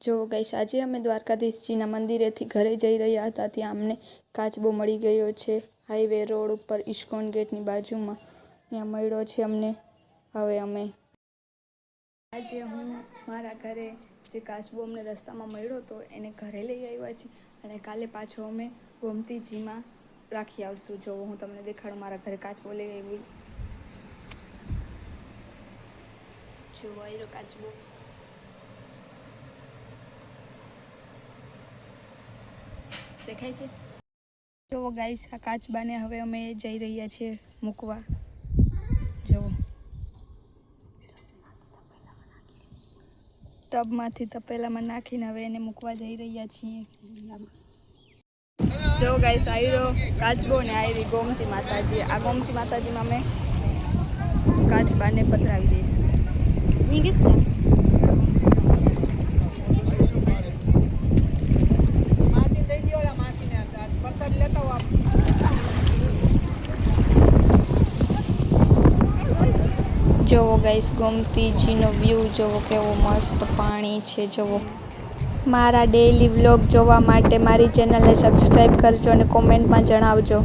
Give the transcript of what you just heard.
જો ગાઈસ, આજે અમે દ્વારકાધીશજીના મંદિરેથી ઘરે જઈ રહ્યા હતા. ત્યાં અમને કાચબો મળી ગયો છે. હાઈવે રોડ ઉપર ઇસ્કોન ગેટની બાજુમાં ત્યાં મળ્યો છે અમને. હવે અમે આજે હું મારા ઘરે જે કાચબો અમને રસ્તામાં મળ્યો હતો એને ઘરે લઈ આવ્યા છીએ અને કાલે પાછો અમે ગોમતીજીમાં રાખી આવશું. જો હું તમને દેખાડું, મારા ઘરે કાચબો લઈ આવી. જો આવ્યો કાચબો. દેખાય છે? જો ગાઈસ, આ કાચબાને હવે અમે જઈ રહ્યા છીએ મૂકવા. જો ટબમાંથી તપેલામાં નાખીને હવે એને મૂકવા જઈ રહ્યા છીએ. જો ગાઈસ, આવ્યો કાચબો ને આવી ગોમતી માતાજી. આ ગોમતી માતાજીમાં અમે કાચબાને પધરાવી દઈશું. જોવો ગાઈસ, ગોમતીજીનો વ્યૂ જોવો, કેવો મસ્ત પાણી છે. જોવો, મારા ડેઈલી વ્લોગ જોવા માટે મારી ચેનલને સબસ્ક્રાઈબ કરજો અને કોમેન્ટમાં જણાવજો.